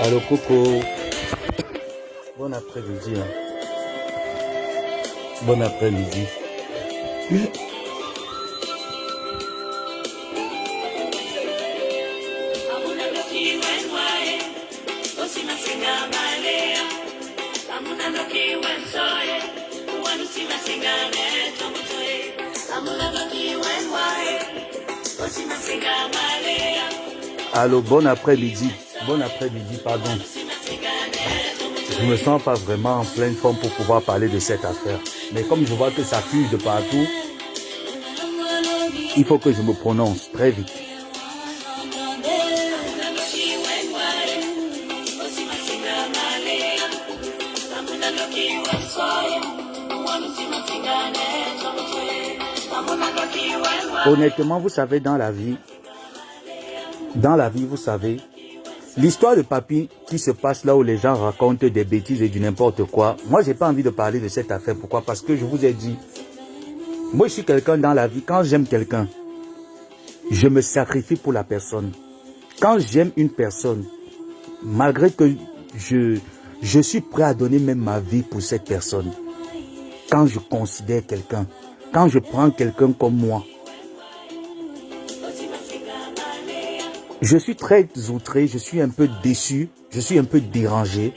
Allô Coco, bon après-midi. Hein. Bon après-midi. Allô, bon après-midi. Bon après-midi, pardon. Je me sens pas vraiment en pleine forme pour pouvoir parler de cette affaire. Mais comme je vois que ça fuse de partout, il faut que je me prononce très vite. Honnêtement, vous savez, dans la vie, vous savez, l'histoire de Papy qui se passe là où les gens racontent des bêtises et du n'importe quoi, moi, j'ai pas envie de parler de cette affaire. Pourquoi? Parce que je vous ai dit, moi, je suis quelqu'un dans la vie, quand j'aime quelqu'un, je me sacrifie pour la personne. Quand j'aime une personne, malgré que je suis prêt à donner même ma vie pour cette personne. Quand je considère quelqu'un, quand je prends quelqu'un comme moi, je suis très outré, je suis un peu déçu, je suis un peu dérangé.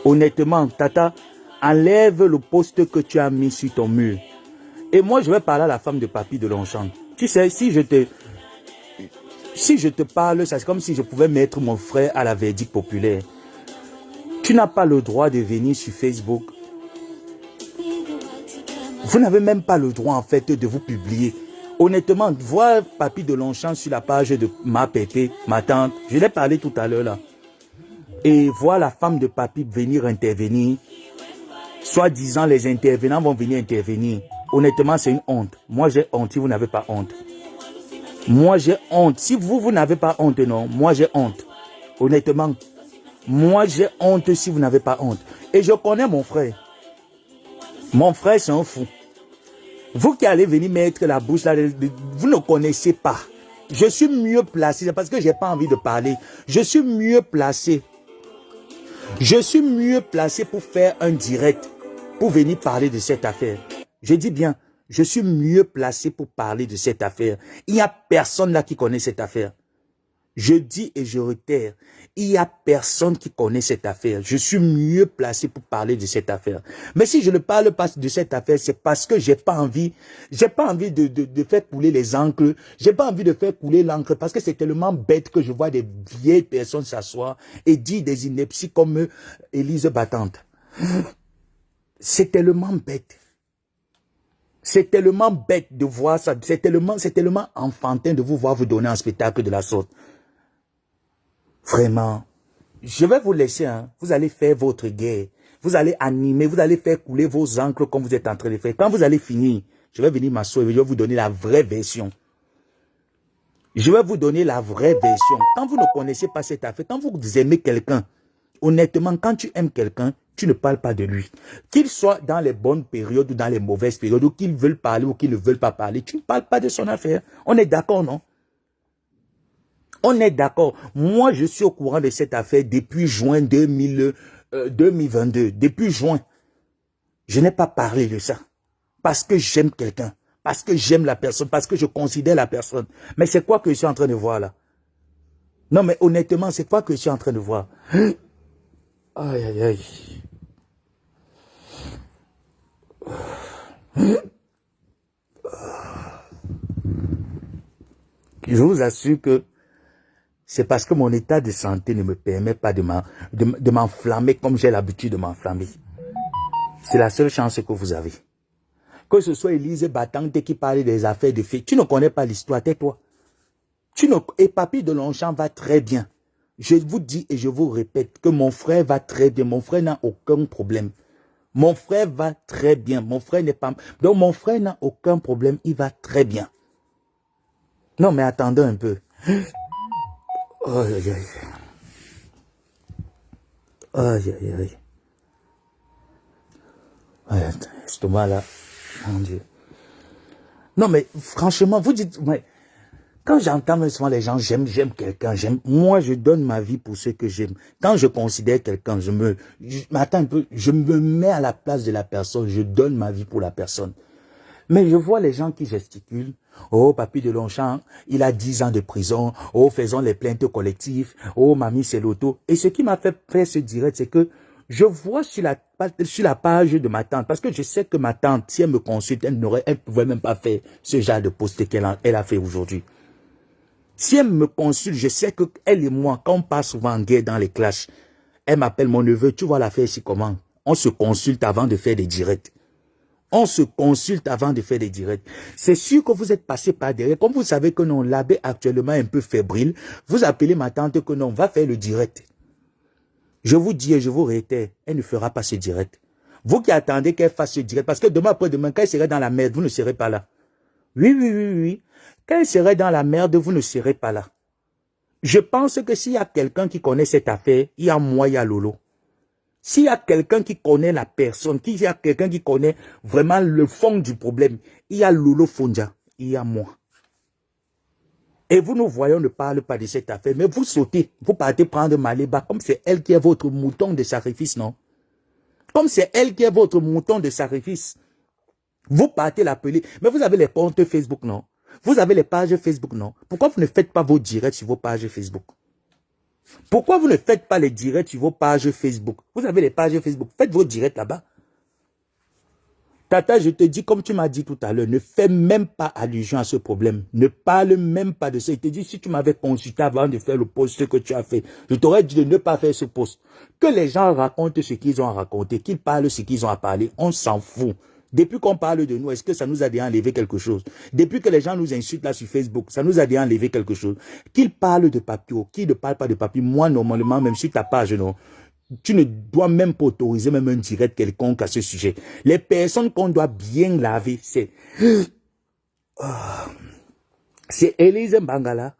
Honnêtement, Tata, enlève le poste que tu as mis sur ton mur. Et moi, je vais parler à la femme de Papy de Longchamp. Tu sais, si je te parle, c'est comme si je pouvais mettre mon frère à la verdict populaire. Tu n'as pas le droit de venir sur Facebook. Vous n'avez même pas le droit, en fait, de vous publier. Honnêtement, voir Papy de Longchamp sur la page de ma pépé, ma tante, je l'ai parlé tout à l'heure là. Et voir la femme de Papy venir intervenir, soi-disant les intervenants vont venir intervenir. Honnêtement, c'est une honte. Moi, j'ai honte si vous n'avez pas honte. Moi, j'ai honte. Si vous n'avez pas honte, non, moi, j'ai honte. Honnêtement, moi, j'ai honte si vous n'avez pas honte. Et je connais mon frère. Mon frère, c'est un fou. Vous qui allez venir mettre la bouche là, vous ne connaissez pas. Je suis mieux placé, parce que je n'ai pas envie de parler. Je suis mieux placé. Je suis mieux placé pour faire un direct, pour venir parler de cette affaire. Je dis bien, je suis mieux placé pour parler de cette affaire. Il n'y a personne là qui connaît cette affaire. Je dis et je réitère, il n'y a personne qui connaît cette affaire. Je suis mieux placé pour parler de cette affaire. Mais si je ne parle pas de cette affaire, c'est parce que j'ai pas envie de faire couler les encres. J'ai pas envie de faire couler l'encre parce que c'est tellement bête que je vois des vieilles personnes s'asseoir et dire des inepties comme Élise Battante. C'est tellement bête. C'est tellement bête de voir ça. C'est tellement enfantin de vous voir vous donner un spectacle de la sorte. Vraiment, je vais vous laisser, hein. Vous allez faire votre guerre. Vous allez animer, vous allez faire couler vos encres comme vous êtes en train de faire. Quand vous allez finir, je vais venir m'asseoir et je vais vous donner la vraie version. Je vais vous donner la vraie version. Quand vous ne connaissez pas cette affaire, quand vous aimez quelqu'un, honnêtement, quand tu aimes quelqu'un, tu ne parles pas de lui. Qu'il soit dans les bonnes périodes ou dans les mauvaises périodes, ou qu'il veuille parler ou qu'il ne veuille pas parler, tu ne parles pas de son affaire. On est d'accord, non? On est d'accord. Moi, je suis au courant de cette affaire depuis juin 2022. Depuis juin. Je n'ai pas parlé de ça. Parce que j'aime quelqu'un. Parce que j'aime la personne. Parce que je considère la personne. Mais c'est quoi que je suis en train de voir là? Non, mais honnêtement, c'est quoi que je suis en train de voir? Aïe, aïe, aïe. Je vous assure que c'est parce que mon état de santé ne me permet pas de m'enflammer comme j'ai l'habitude de m'enflammer. C'est la seule chance que vous avez. Que ce soit Élise Battante qui parle des affaires de filles. Tu ne connais pas l'histoire, tais-toi. Et Papy de Longchamp va très bien. Je vous dis et je vous répète que mon frère va très bien. Mon frère n'a aucun problème. Mon frère va très bien. Mon frère n'est pas... Donc mon frère n'a aucun problème. Il va très bien. Non, mais attendez un peu. Aïe, aïe, aïe. Aïe, aïe, aïe. Aïe, l'estomac là. Mon Dieu. Non, mais franchement, vous dites... Ouais, Quand j'entends souvent les gens, j'aime quelqu'un, moi je donne ma vie pour ceux que j'aime. Quand je considère quelqu'un, attends un peu, je me mets à la place de la personne, je donne ma vie pour la personne. Mais je vois les gens qui gesticulent. Oh, Papy de Longchamp, il a 10 ans de prison. Oh, faisons les plaintes collectives. Oh, mamie, c'est l'auto. Et ce qui m'a fait faire ce direct, c'est que je vois sur la page de ma tante, parce que je sais que ma tante, si elle me consulte, elle ne pouvait même pas faire ce genre de post qu'elle a fait aujourd'hui. Si elle me consulte, je sais que elle et moi, quand on passe souvent en guerre dans les clashs, elle m'appelle mon neveu, tu vois l'affaire ici comment? On se consulte avant de faire des directs. On se consulte avant de faire des directs. C'est sûr que vous êtes passé par derrière. Comme vous savez que non, l'abbé actuellement est un peu fébrile, vous appelez ma tante que non, va faire le direct. Je vous dis et je vous réitère, elle ne fera pas ce direct. Vous qui attendez qu'elle fasse ce direct, parce que demain après-demain, quand elle serait dans la merde, vous ne serez pas là. Oui. Quand elle serait dans la merde, vous ne serez pas là. Je pense que s'il y a quelqu'un qui connaît cette affaire, il y a moi, il y a Lolo. S'il y a quelqu'un qui connaît la personne, s'il y a quelqu'un qui connaît vraiment le fond du problème, il y a Lolo Fondia, il y a moi. Et vous nous voyons ne parle pas de cette affaire, mais vous sautez, vous partez prendre Maléba, comme c'est elle qui est votre mouton de sacrifice, non? Comme c'est elle qui est votre mouton de sacrifice. Vous partez l'appeler, mais vous avez les comptes Facebook, non? Vous avez les pages Facebook, non? Pourquoi vous ne faites pas vos directs sur vos pages Facebook? Pourquoi vous ne faites pas les directs sur vos pages Facebook? Vous avez les pages Facebook, faites vos directs là-bas. Tata, je te dis, comme tu m'as dit tout à l'heure, ne fais même pas allusion à ce problème. Ne parle même pas de ça. Il te dit, si tu m'avais consulté avant de faire le post que tu as fait, je t'aurais dit de ne pas faire ce post. Que les gens racontent ce qu'ils ont à raconter, qu'ils parlent ce qu'ils ont à parler, on s'en fout. Depuis qu'on parle de nous, est-ce que ça nous a déjà enlevé quelque chose? Depuis que les gens nous insultent là sur Facebook, ça nous a déjà enlevé quelque chose? Qu'ils parlent de papier ou qu'ils ne parlent pas de papier, moi normalement, même sur ta page, non, tu ne dois même pas autoriser même un direct quelconque à ce sujet. Les personnes qu'on doit bien laver, c'est Élise Mbangala,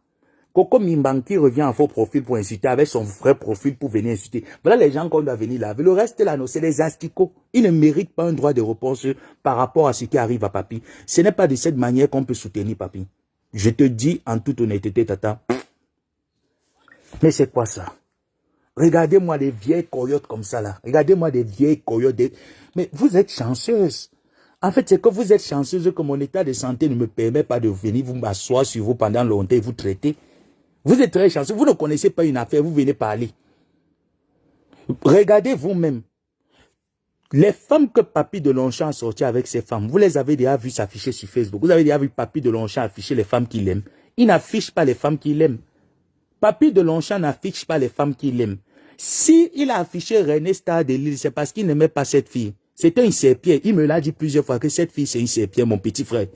Coco Mimban qui revient en faux profil pour insulter avec son vrai profil pour venir insulter. Voilà les gens qu'on doit venir laver. Le reste là, non, c'est les asticots. Ils ne méritent pas un droit de réponse par rapport à ce qui arrive à Papy. Ce n'est pas de cette manière qu'on peut soutenir Papy. Je te dis en toute honnêteté, Tata. Mais c'est quoi ça? Regardez-moi les vieilles coyotes comme ça là. Regardez-moi des vieilles coyotes. Mais vous êtes chanceuse. En fait, c'est que vous êtes chanceuse que mon état de santé ne me permet pas de venir vous m'asseoir sur vous pendant longtemps et vous traiter. Vous êtes très chanceux. Vous ne connaissez pas une affaire, vous venez parler. Regardez vous-même. Les femmes que Papy de Longchamp a sorties avec ces femmes, vous les avez déjà vues s'afficher sur Facebook. Vous avez déjà vu Papy de Longchamp afficher les femmes qu'il aime. Il n'affiche pas les femmes qu'il aime. Papy de Longchamp n'affiche pas les femmes qu'il aime. Si il a affiché René Star de Lille, c'est parce qu'il n'aimait pas cette fille. C'était une serpillère. Il me l'a dit plusieurs fois que cette fille, c'est une serpillère, mon petit frère.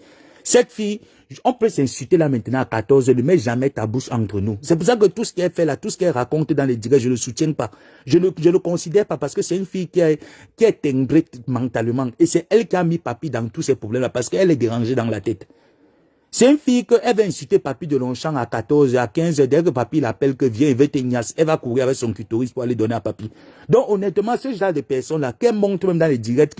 Cette fille, on peut s'insulter là maintenant à 14 ans, ne mets jamais ta bouche entre nous. C'est pour ça que tout ce qu'elle fait là, tout ce qu'elle raconte dans les directs, je ne le soutiens pas. Je ne considère pas parce que c'est une fille qui est timbrée mentalement. Et c'est elle qui a mis Papy dans tous ces problèmes là parce qu'elle est dérangée dans la tête. C'est une fille qu'elle va insulter Papy de Longchamp à 14, à 15, dès que Papy l'appelle que viens, il veut t'ignace, elle va courir avec son clitoris pour aller donner à Papy. Donc honnêtement, ce genre de personnes-là, qu'elles montent même dans les directs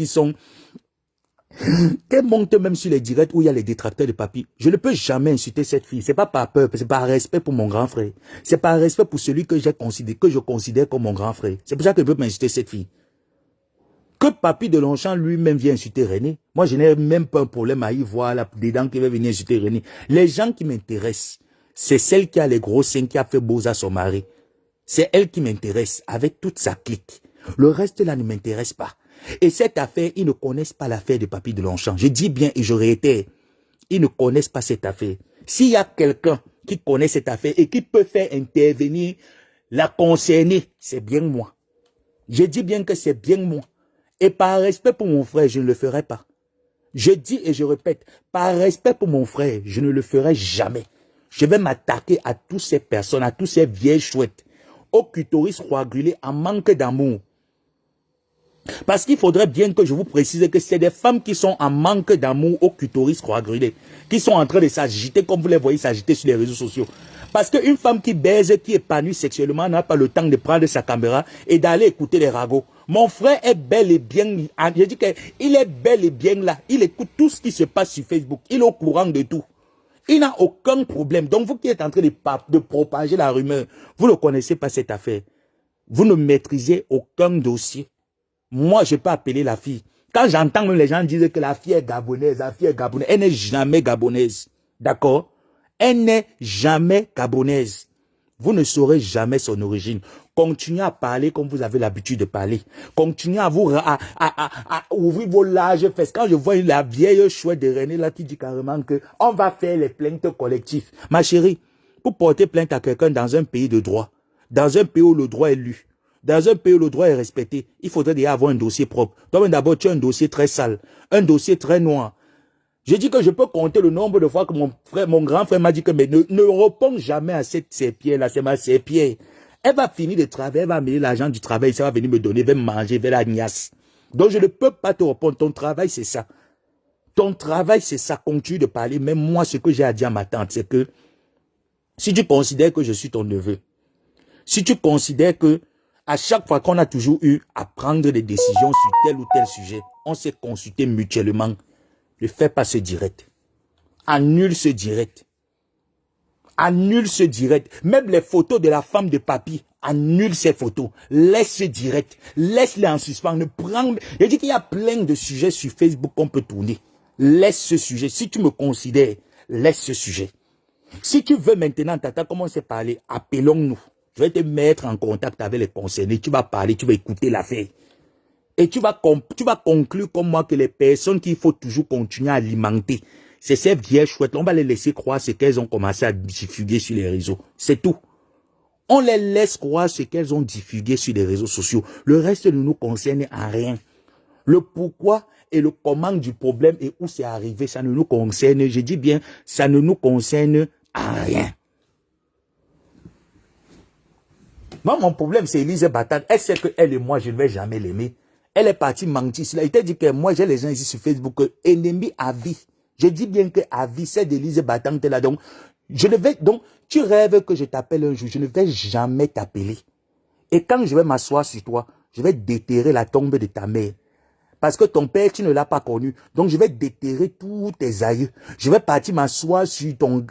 qu'elles montent même sur les directs où il y a les détracteurs de Papy, je ne peux jamais insulter cette fille. C'est pas par peur, c'est par respect pour mon grand frère. C'est par respect pour celui que je considère comme mon grand frère. C'est pour ça que je peux m'insulter cette fille. Que Papy de Longchamp lui-même vient insulter René. Moi, je n'ai même pas un problème à y voir là, dedans qui va venir insulter René. Les gens qui m'intéressent, c'est celle qui a les gros seins qui a fait beaux à son mari. C'est elle qui m'intéresse avec toute sa clique. Le reste là ne m'intéresse pas. Et cette affaire, ils ne connaissent pas l'affaire de Papy de Longchamp. Je dis bien et je réitère, ils ne connaissent pas cette affaire. S'il y a quelqu'un qui connaît cette affaire et qui peut faire intervenir la concernée, c'est bien moi. Je dis bien que c'est bien moi. Et par respect pour mon frère, je ne le ferai pas. Je dis et je répète, par respect pour mon frère, je ne le ferai jamais. Je vais m'attaquer à toutes ces personnes, à toutes ces vieilles chouettes, aux clitoris coagulés en manque d'amour. Parce qu'il faudrait bien que je vous précise que c'est des femmes qui sont en manque d'amour au clitoris coagulé, qui sont en train de s'agiter comme vous les voyez s'agiter sur les réseaux sociaux. Parce qu'une femme qui baise, qui épanouit sexuellement, n'a pas le temps de prendre sa caméra et d'aller écouter les ragots. Mon frère est bel et bien, je dis qu'il est bel et bien là. Il écoute tout ce qui se passe sur Facebook. Il est au courant de tout. Il n'a aucun problème. Donc, vous qui êtes en train de propager la rumeur, vous ne connaissez pas cette affaire. Vous ne maîtrisez aucun dossier. Moi, je peux appeler la fille. Quand j'entends même les gens dire que la fille est gabonaise, elle n'est jamais gabonaise. D'accord? Elle n'est jamais gabonaise. Vous ne saurez jamais son origine. Continuez à parler comme vous avez l'habitude de parler. Continuez à ouvrir vos larges fesses. Quand je vois la vieille chouette de René là qui dit carrément que on va faire les plaintes collectives. Ma chérie, pour porter plainte à quelqu'un dans un pays de droit, dans un pays où le droit est lu, dans un pays où le droit est respecté, il faudrait déjà avoir un dossier propre. Donc d'abord, tu as un dossier très sale, un dossier très noir. Je dis que je peux compter le nombre de fois que mon grand frère m'a dit que mais ne réponds jamais à ces pierres-là, c'est ma pierre. Elle va finir de travailler, elle va amener l'argent du travail, ça va venir me donner, elle va me manger, elle va la niasse. Donc je ne peux pas te répondre, ton travail c'est ça. Ton travail c'est ça, continue de parler. Même moi, ce que j'ai à dire à ma tante, c'est que si tu considères que je suis ton neveu, si tu considères que à chaque fois qu'on a toujours eu à prendre des décisions sur tel ou tel sujet, on s'est consulté mutuellement, ne fais pas ce direct. Annule ce direct. Annule ce direct. Même les photos de la femme de papy, annule ces photos. Laisse ce direct. Laisse-les en suspens. Ne prends... Je dis qu'il y a plein de sujets sur Facebook qu'on peut tourner. Laisse ce sujet. Si tu me considères, laisse ce sujet. Si tu veux maintenant, Tata, commencer à parler, appelons-nous. Je vais te mettre en contact avec les concernés. Tu vas parler, tu vas écouter l'affaire. Et tu vas conclure comme moi que les personnes qu'il faut toujours continuer à alimenter, c'est ces vieilles chouettes. On va les laisser croire ce qu'elles ont commencé à diffuser sur les réseaux. C'est tout. On les laisse croire ce qu'elles ont diffusé sur les réseaux sociaux. Le reste ne nous concerne à rien. Le pourquoi et le comment du problème et où c'est arrivé, ça ne nous concerne, je dis bien, ça ne nous concerne à rien. Moi, mon problème, c'est Élise Batang. Elle sait que elle et moi, je ne vais jamais l'aimer. Elle est partie mentir. Il a été dit que moi, j'ai les gens ici sur Facebook, ennemis à vie. Je dis bien que à vie, c'est d'Élise Batang, là. Donc, tu rêves que je t'appelle un jour, je ne vais jamais t'appeler. Et quand je vais m'asseoir sur toi, je vais déterrer la tombe de ta mère. Parce que ton père, tu ne l'as pas connu. Donc, je vais déterrer tous tes aïeux. Je vais partir m'asseoir sur ton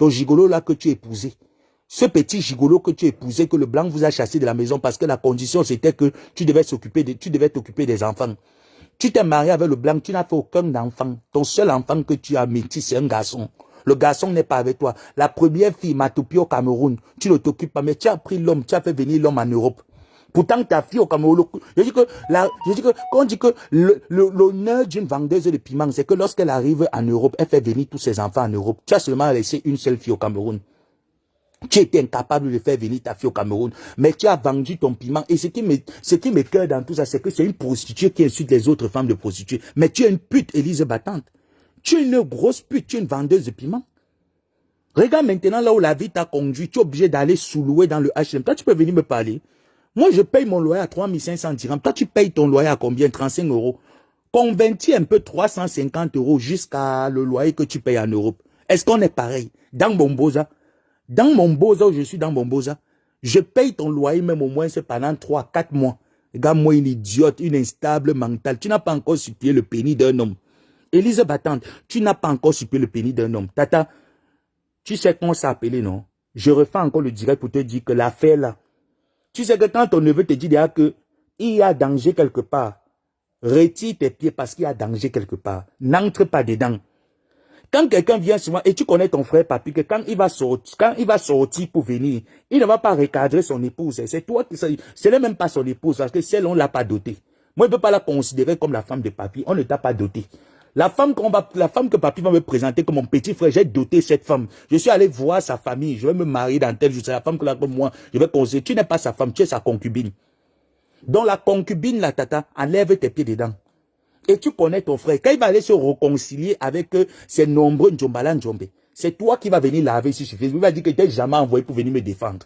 gigolo là que tu as épousé. Ce petit gigolo que tu épousais, que le blanc vous a chassé de la maison parce que la condition c'était que tu devais t'occuper des enfants. Tu t'es marié avec le blanc, tu n'as fait aucun enfant. Ton seul enfant que tu as métis, c'est un garçon. Le garçon n'est pas avec toi. La première fille, Matopi au Cameroun, tu ne t'occupes pas, mais tu as pris l'homme, tu as fait venir l'homme en Europe. Pourtant, ta fille au Cameroun, quand on dit que l'honneur d'une vendeuse de piment, c'est que lorsqu'elle arrive en Europe, elle fait venir tous ses enfants en Europe. Tu as seulement laissé une seule fille au Cameroun. Tu étais incapable de faire venir ta fille au Cameroun, mais tu as vendu ton piment. Et ce qui m'écoeure dans tout ça, c'est que c'est une prostituée qui insulte les autres femmes de prostituées. Mais tu es une pute, Élise Battante. Tu es une grosse pute, tu es une vendeuse de piment. Regarde maintenant là où la vie t'a conduit, tu es obligé d'aller sous-louer dans le H&M. Toi, tu peux venir me parler. Moi, je paye mon loyer à 3500 dirhams. Toi, tu payes ton loyer à combien? 35 euros. Convertis un peu 350 euros jusqu'à le loyer que tu payes en Europe. Est-ce qu'on est pareil? Dans Bomboza. Dans mon Boza, où je suis dans mon Boza, je paye ton loyer même au moins pendant 3-4 mois. Regarde-moi une idiote, une instable mentale. Tu n'as pas encore supplié le pénis d'un homme. Élise Battante, tu n'as pas encore supplié le pénis d'un homme. Tata, tu sais comment ça appelé, non? Je refais encore le direct pour te dire que l'affaire là, tu sais que quand ton neveu te dit déjà que il y a danger quelque part, retire tes pieds parce qu'il y a danger quelque part. N'entre pas dedans. Quand quelqu'un vient souvent, et tu connais ton frère papi, que quand il va sortir pour venir, il ne va pas recadrer son épouse. C'est toi qui, ce n'est même pas son épouse, parce que celle, on ne l'a pas dotée. Moi, je ne peux pas la considérer comme la femme de papi. On ne t'a pas dotée. La femme que papi va me présenter comme mon petit frère, j'ai doté cette femme. Je suis allé voir sa famille. Je vais me marier dans tel jour. C'est la femme que là, comme moi, je vais considérer. Tu n'es pas sa femme, tu es sa concubine. Donc, la concubine, la tata, enlève tes pieds dedans. Et tu connais ton frère. Quand il va aller se réconcilier avec ses nombreux Ndjombala Ndjombe, c'est toi qui vas venir laver sur Facebook. Il va dire que tu n'es jamais envoyé pour venir me défendre.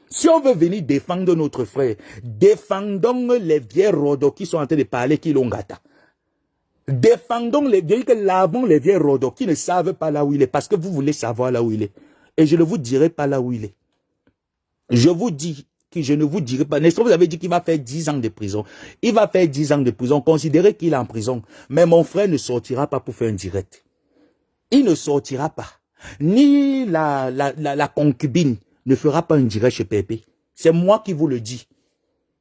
Si on veut venir défendre notre frère, défendons les vieux rodos qui sont en train de parler qui l'ont gâté. Défendons les vieux, lavons les vieux rodos qui ne savent pas là où il est, parce que vous voulez savoir là où il est. Et je ne vous dirai pas là où il est. Je vous dis que je ne vous dirai pas. N'est-ce pas, vous avez dit qu'il va faire 10 ans de prison. Il va faire 10 ans de prison. Considérez qu'il est en prison. Mais mon frère ne sortira pas pour faire un direct. Il ne sortira pas. ni la concubine ne fera pas un direct chez Pépé. C'est moi qui vous le dis.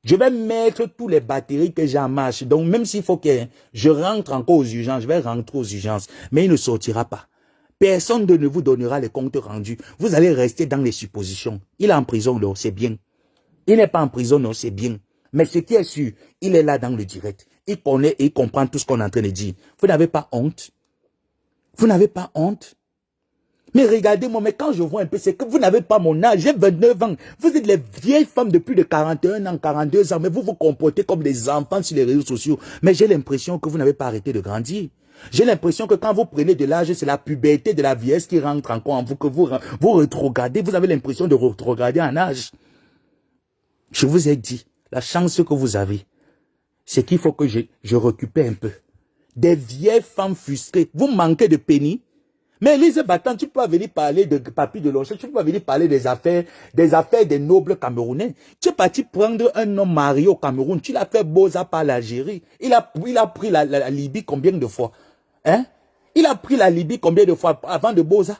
Je vais mettre tous les batteries que j'ai en marche. Donc, même s'il faut que je rentre encore aux urgences, je vais rentrer aux urgences. Mais il ne sortira pas. Personne ne vous donnera les comptes rendus. Vous allez rester dans les suppositions. Il est en prison, non, c'est bien. Il n'est pas en prison, non, c'est bien. Mais ce qui est sûr, il est là dans le direct. Il connaît et il comprend tout ce qu'on est en train de dire. Vous n'avez pas honte? Vous n'avez pas honte? Mais regardez-moi, mais quand je vois un peu, c'est que vous n'avez pas mon âge, j'ai 29 ans. Vous êtes les vieilles femmes de plus de 41 ans, 42 ans, mais vous vous comportez comme des enfants sur les réseaux sociaux. Mais j'ai l'impression que vous n'avez pas arrêté de grandir. J'ai l'impression que quand vous prenez de l'âge, c'est la puberté de la vieillesse qui rentre encore en vous, que vous rétrogradez. Vous avez l'impression de rétrograder en âge. Je vous ai dit, la chance que vous avez, c'est qu'il faut que je récupère un peu. Des vieilles femmes frustrées. Vous manquez de pénis. Mais Élise Battant, tu peux pas venir parler de Papy de Longchamp, tu peux pas venir parler des affaires des nobles camerounais. Tu es parti prendre un homme marié au Cameroun, tu l'as fait Boza par l'Algérie. Il a pris la Libye combien de fois? Hein? Il a pris la Libye combien de fois avant de Boza?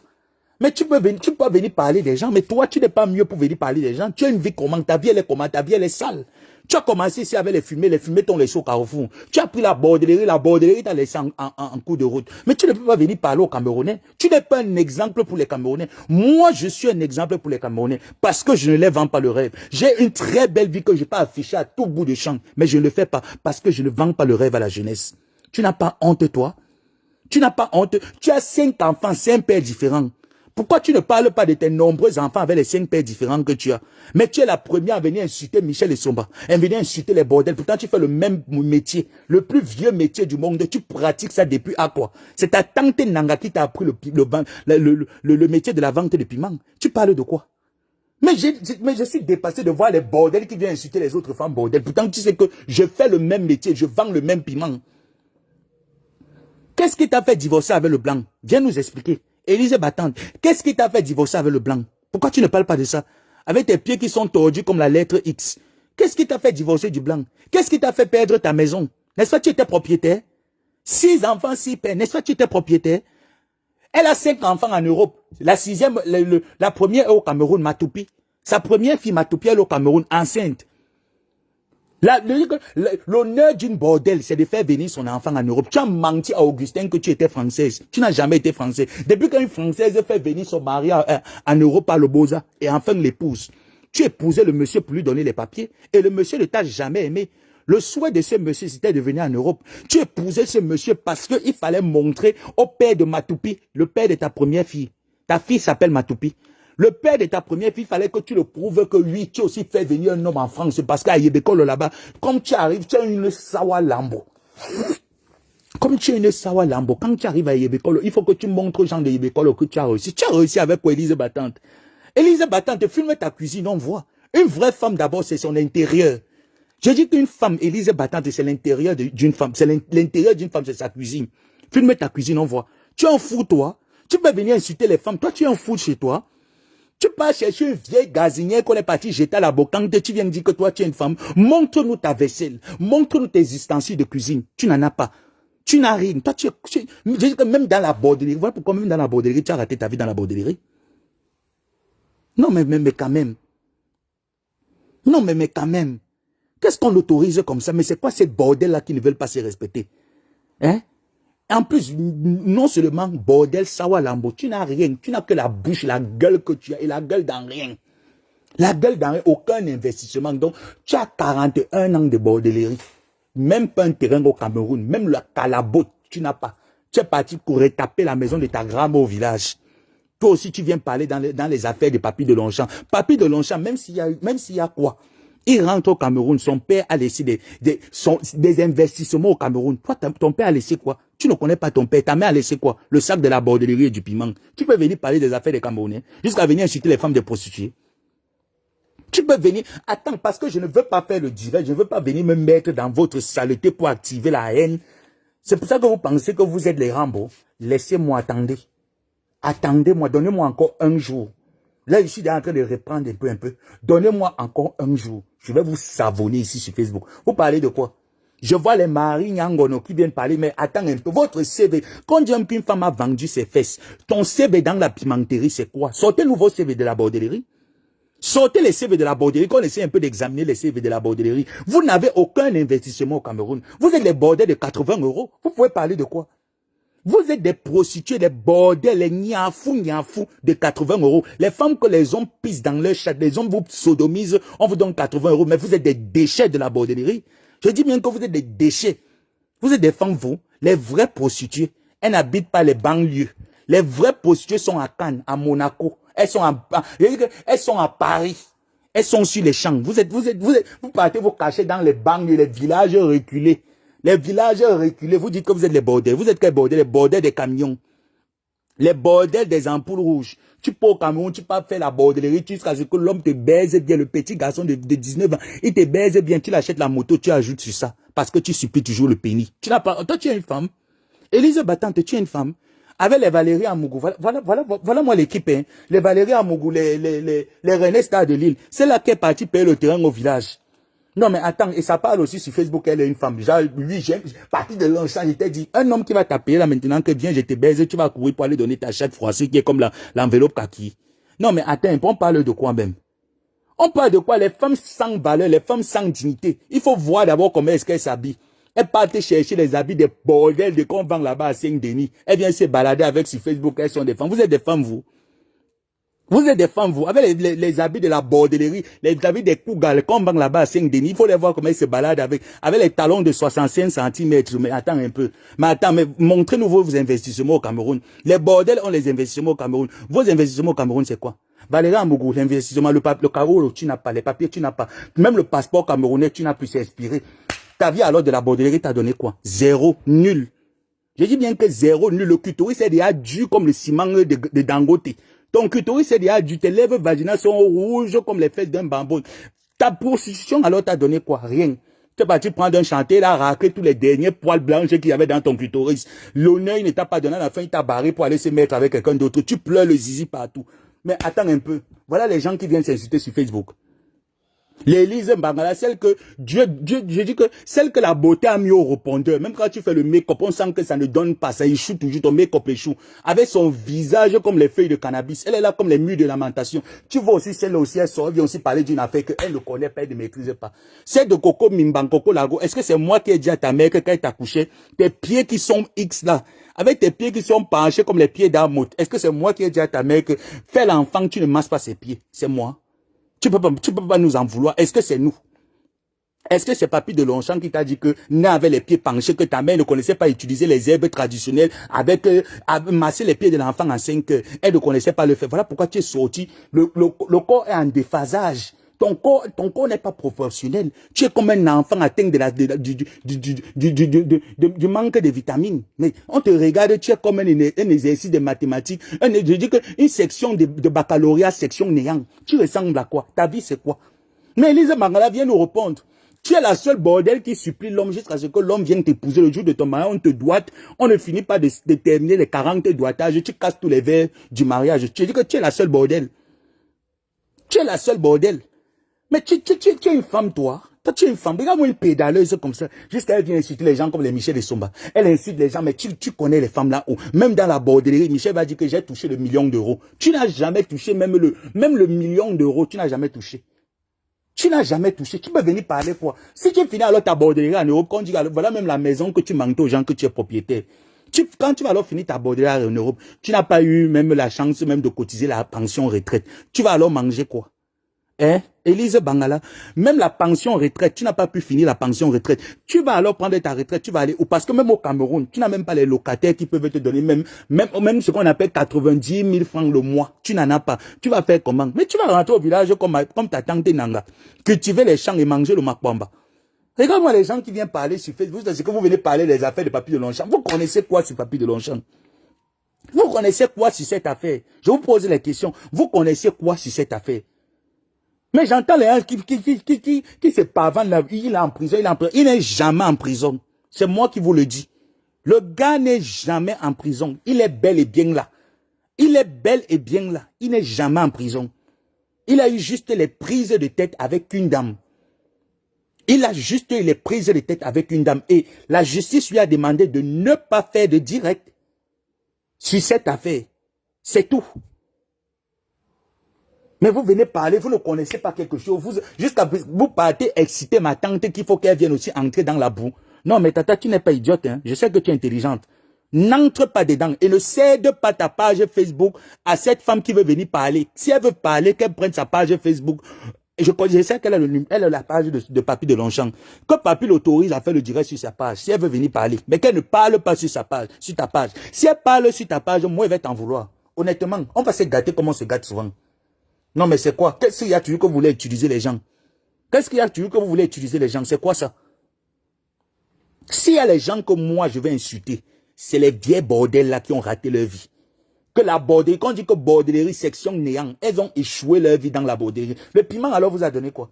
Mais tu peux pas venir parler des gens, mais toi, tu n'es pas mieux pour venir parler des gens. Tu as une vie comment? Ta vie, elle est comment? Ta vie, elle est sale. Tu as commencé ici avec les fumées t'ont laissé au Carrefour. Tu as pris la bordellerie t'a laissé en cours de route. Mais tu ne peux pas venir parler aux Camerounais. Tu n'es pas un exemple pour les Camerounais. Moi, je suis un exemple pour les Camerounais parce que je ne les vends pas le rêve. J'ai une très belle vie que je n'ai pas affichée à tout bout de champ, mais je ne le fais pas parce que je ne vends pas le rêve à la jeunesse. Tu n'as pas honte, toi? Tu n'as pas honte? Tu as 5 enfants, 5 pères différents. Pourquoi tu ne parles pas de tes nombreux enfants avec les 5 pères différents que tu as? Mais tu es la première à venir insulter Michel Essomba, à venir insulter les bordels. Pourtant, tu fais le même métier, le plus vieux métier du monde. Tu pratiques ça depuis à quoi? C'est ta tante Nanga qui t'a appris le métier de la vente de piment. Tu parles de quoi? Mais je suis dépassé de voir les bordels qui viennent insulter les autres femmes bordels. Pourtant, tu sais que je fais le même métier, je vends le même piment. Qu'est-ce qui t'a fait divorcer avec le blanc? Viens nous expliquer. Élise Battante, qu'est-ce qui t'a fait divorcer avec le blanc? Pourquoi tu ne parles pas de ça? Avec tes pieds qui sont tordus comme la lettre X. Qu'est-ce qui t'a fait divorcer du blanc? Qu'est-ce qui t'a fait perdre ta maison? N'est-ce pas que tu étais propriétaire? 6 enfants, 6 pères. N'est-ce pas que tu étais propriétaire? Elle a 5 enfants en Europe. La sixième, la première est au Cameroun, Matoupi. Sa première fille, Matoupi, elle est au Cameroun, enceinte. L'honneur d'une bordel, c'est de faire venir son enfant en Europe. Tu as menti à Augustin que tu étais française. Tu n'as jamais été français. Depuis qu'une française fait venir son mari en Europe par le Boza et enfin l'épouse, tu épousais le monsieur pour lui donner les papiers et le monsieur ne t'a jamais aimé. Le souhait de ce monsieur, c'était de venir en Europe. Tu épousais ce monsieur parce qu'il fallait montrer au père de Matoupi, le père de ta première fille. Ta fille s'appelle Matoupi. Le père de ta première fille, il fallait que tu le prouves que oui, tu as aussi fait venir un homme en France parce qu'à Yébékolo là-bas, comme tu arrives, tu as une sawa lambo. Comme tu as une sawa lambo, quand tu arrives à Yébékolo, il faut que tu montres aux gens de Yébékolo que tu as réussi. Tu as réussi avec quoi, Élise Battante? Élise Battante, filme ta cuisine, on voit. Une vraie femme d'abord, c'est son intérieur. Je dis qu'une femme, Élise Battante, c'est l'intérieur d'une femme. C'est l'intérieur d'une femme, c'est sa cuisine. Filme ta cuisine, on voit. Tu es un fou, toi. Tu peux venir insulter les femmes. Toi, tu es un fou chez toi. Tu pars chercher une vieille gazinière qu'on est parti jeter à la bocante. Tu viens me dire que toi, tu es une femme. Montre-nous ta vaisselle. Montre-nous tes ustensiles de cuisine. Tu n'en as pas. Tu n'as rien. Toi, je dis que même dans la bordellerie, voilà pourquoi même dans la bordellerie, tu as raté ta vie dans la bordellerie. Non, mais quand même. Non, mais quand même. Qu'est-ce qu'on autorise comme ça? Mais c'est quoi cette bordel-là qui ne veulent pas se respecter? Hein? En plus, non seulement bordel, sawa lambo, tu n'as rien. Tu n'as que la bouche, la gueule que tu as et la gueule dans rien. La gueule dans rien, aucun investissement. Donc, tu as 41 ans de bordellerie. Même pas un terrain au Cameroun. Même la calabote, tu n'as pas. Tu es parti pour retaper la maison de ta grand-mère au village. Toi aussi, tu viens parler dans les affaires de Papy de Longchamp. Papy de Longchamp, même s'il y a quoi? Il rentre au Cameroun, son père a laissé des investissements au Cameroun. Toi, ton père a laissé quoi? Tu ne connais pas ton père. Ta mère a laissé quoi? Le sac de la bordellerie et du piment. Tu peux venir parler des affaires des Camerounais jusqu'à venir insulter les femmes des prostituées. Tu peux venir... Attends, parce que je ne veux pas faire le direct, je ne veux pas venir me mettre dans votre saleté pour activer la haine. C'est pour ça que vous pensez que vous êtes les Rambo. Laissez-moi attendre. Attendez-moi, donnez-moi encore un jour. Là, je suis en train de reprendre un peu. Donnez-moi encore un jour. Je vais vous savonner ici sur Facebook. Vous parlez de quoi? Je vois les maris Nyangono qui viennent parler, mais attends un peu, votre CV, quand une femme a vendu ses fesses, ton CV dans la pimenterie, c'est quoi? Sortez-nous vos CV de la bordellerie. Sortez les CV de la bordellerie, qu'on essaie un peu d'examiner les CV de la bordellerie. Vous n'avez aucun investissement au Cameroun. Vous êtes les bordels de 80 €. Vous pouvez parler de quoi? Vous êtes des prostituées, des bordels, les niafous de 80 €. Les femmes que les hommes pissent dans leur chat, les hommes vous sodomisent, on vous donne 80 €, mais vous êtes des déchets de la bordellerie. Je dis bien que vous êtes des déchets. Vous êtes des femmes, vous, les vraies prostituées. Elles n'habitent pas les banlieues. Les vraies prostituées sont à Cannes, à Monaco. Elles sont à Paris. Elles sont sur les champs. Vous partez vous cacher dans les banlieues, les villages reculés. Les villages reculés, vous dites que vous êtes les bordels. Vous êtes quels bordels? Les bordels des camions. Les bordels des ampoules rouges. Tu peux au Cameroun, tu peux faire la bordellerie jusqu'à ce que l'homme te baise bien, le petit garçon de 19 ans, il te baise bien, tu l'achètes la moto, tu ajoutes sur ça. Parce que tu supplies toujours le pénis. Tu n'as pas, toi tu es une femme. Élise Battante, tu es une femme. Avec les Valérie Amougou, voilà moi l'équipe, hein. Les Valérie Amougou, les René Star de Lille. C'est là qu'elle est partie payer le terrain au village. Non, mais attends, et ça parle aussi sur Facebook, elle est une femme. Genre, lui, j'aime, partie de l'enchant, je t'ai dit, un homme qui va t'appeler là maintenant, que viens, je te baise, tu vas courir pour aller donner ta chatte froissée qui est comme l'enveloppe kaki. Non, mais attends, on parle de quoi même? On parle de quoi? Les femmes sans valeur, les femmes sans dignité. Il faut voir d'abord comment est-ce qu'elles s'habillent. Elles partent chercher les habits des bordels de qu'on vend là-bas à Saint-Denis. Elles viennent se balader avec sur Facebook, elles sont des femmes. Vous êtes des femmes, vous. Vous êtes des femmes, vous, avec les habits de la bordellerie, les habits des cougales, qu'on vend là-bas à Saint-Denis, il faut les voir comment ils se baladent avec les talons de 65 cm. Mais attends un peu. Mais montrez-nous vos investissements au Cameroun. Les bordels ont les investissements au Cameroun. Vos investissements au Cameroun, c'est quoi? Valérie Amougou, l'investissement, le carreau, tu n'as pas, les papiers, tu n'as pas. Même le passeport camerounais, tu n'as pu s'inspirer. Ta vie alors de la bordellerie t'a donné quoi? Zéro, nul. Je dis bien que zéro, nul. Le clitoris est déjà dur comme le ciment de Dangote. Ton clitoris est déjà dur. Tes lèvres vaginales sont rouges comme les fesses d'un bambou. Ta prostitution alors t'a donné quoi? Rien. Tu es parti prendre un chantier, là, racler tous les derniers poils blancs qu'il y avait dans ton clitoris. L'honneur, il ne t'a pas donné à la fin, il t'a barré pour aller se mettre avec quelqu'un d'autre. Tu pleures le zizi partout. Mais attends un peu. Voilà les gens qui viennent s'insulter sur Facebook. L'Élise Mbangala, celle que je dis que celle que la beauté a mis au répondeur. Même quand tu fais le make-up, on sent que ça ne donne pas, ça échoue toujours, ton make-up échoue. Avec son visage comme les feuilles de cannabis, elle est là comme les murs de lamentation. Tu vois aussi, celle-là aussi, elle sort, elle vient aussi parler d'une affaire qu'elle ne connaît pas, elle ne maîtrise pas. Celle de Coco Mimban, Coco Lago, est-ce que c'est moi qui ai dit à ta mère que quand elle t'a couché, tes pieds qui sont X là, avec tes pieds qui sont penchés comme les pieds d'Amout, est-ce que c'est moi qui ai dit à ta mère que fais l'enfant, tu ne masses pas ses pieds? C'est moi. Tu peux pas nous en vouloir. Est-ce que c'est nous? Est-ce que c'est Papy de Longchamp qui t'a dit que né avec les pieds penchés, que ta mère ne connaissait pas utiliser les herbes traditionnelles avec masser les pieds de l'enfant en 5 heures? Elle ne connaissait pas le faire. Voilà pourquoi tu es sorti. Le corps est en déphasage. Ton corps n'est pas proportionnel. Tu es comme un enfant atteint du manque de vitamines. Mais on te regarde, tu es comme un exercice de mathématiques. Je dis que une section de baccalauréat, section néant. Tu ressembles à quoi? Ta vie, c'est quoi? Mais Elise Mangala vient nous répondre. Tu es la seule bordel qui supplie l'homme jusqu'à ce que l'homme vienne t'épouser le jour de ton mariage. On te doite. On ne finit pas de terminer les 40 doigtages. Tu casses tous les verres du mariage. Tu dis que tu es la seule bordel. Tu es la seule bordel. Mais tu es une femme, toi. Toi, tu es une femme. Regarde-moi une pédaleuse comme ça. Jusqu'à elle vient insulter les gens comme les Michel et Somba. Elle insulte les gens, mais tu connais les femmes là-haut. Même dans la bordellerie, Michel va dire que j'ai touché le 1 million d'euros. Tu n'as jamais touché même le 1 million d'euros. Tu n'as jamais touché. Tu n'as jamais touché. Tu peux venir parler quoi? Si tu finis alors ta bordellerie en Europe, quand on dit, voilà même la maison que tu manques aux gens que tu es propriétaire. Quand tu vas alors finir ta bordellerie en Europe, tu n'as pas eu même la chance même de cotiser la pension retraite. Tu vas alors manger quoi? Hein? Élise Bangala, même la pension retraite, tu n'as pas pu finir la pension retraite. Tu vas alors prendre ta retraite, tu vas aller où? Parce que même au Cameroun, tu n'as même pas les locataires qui peuvent te donner même ce qu'on appelle 90 000 francs le mois. Tu n'en as pas. Tu vas faire comment? Mais tu vas rentrer au village comme ta tante Nanga, cultiver les champs et manger le makbamba. Regarde-moi les gens qui viennent parler sur Facebook, c'est que vous venez parler des affaires de Papy de Longchamp. Vous connaissez quoi sur Papy de Longchamp? Vous connaissez quoi sur cette affaire? Je vous pose la question. Vous connaissez quoi sur cette affaire? Mais j'entends les gens qui se pavent là, il est en prison, il n'est jamais en prison. C'est moi qui vous le dis. Le gars n'est jamais en prison. Il est bel et bien là. Il est bel et bien là. Il n'est jamais en prison. Il a eu juste les prises de tête avec une dame. Il est prise de tête avec une dame et la justice lui a demandé de ne pas faire de direct sur cette affaire. C'est tout. Mais vous venez parler, vous ne connaissez pas quelque chose. Jusqu'à vous partez exciter ma tante qu'il faut qu'elle vienne aussi entrer dans la boue. Non, mais tata, tu n'es pas idiote. Hein? Je sais que tu es intelligente. N'entre pas dedans et ne cède pas ta page Facebook à cette femme qui veut venir parler. Si elle veut parler, qu'elle prenne sa page Facebook. Je sais qu'elle a, la page de Papy de Longchamp. Que Papy l'autorise à faire le direct sur sa page. Si elle veut venir parler. Mais qu'elle ne parle pas sur sa page, sur ta page. Si elle parle sur ta page, moi, elle va t'en vouloir. Honnêtement, on va se gâter comme on se gâte souvent. Non, mais c'est quoi? Qu'est-ce qu'il y a tu que vous voulez utiliser les gens? Qu'est-ce qu'il y a tu que vous voulez utiliser les gens? C'est quoi ça? S'il y a les gens que moi je vais insulter, c'est les vieilles bordels là qui ont raté leur vie. Que la bordellerie, quand on dit que bordellerie, section néant, elles ont échoué leur vie dans la bordellerie. Le piment alors vous a donné quoi?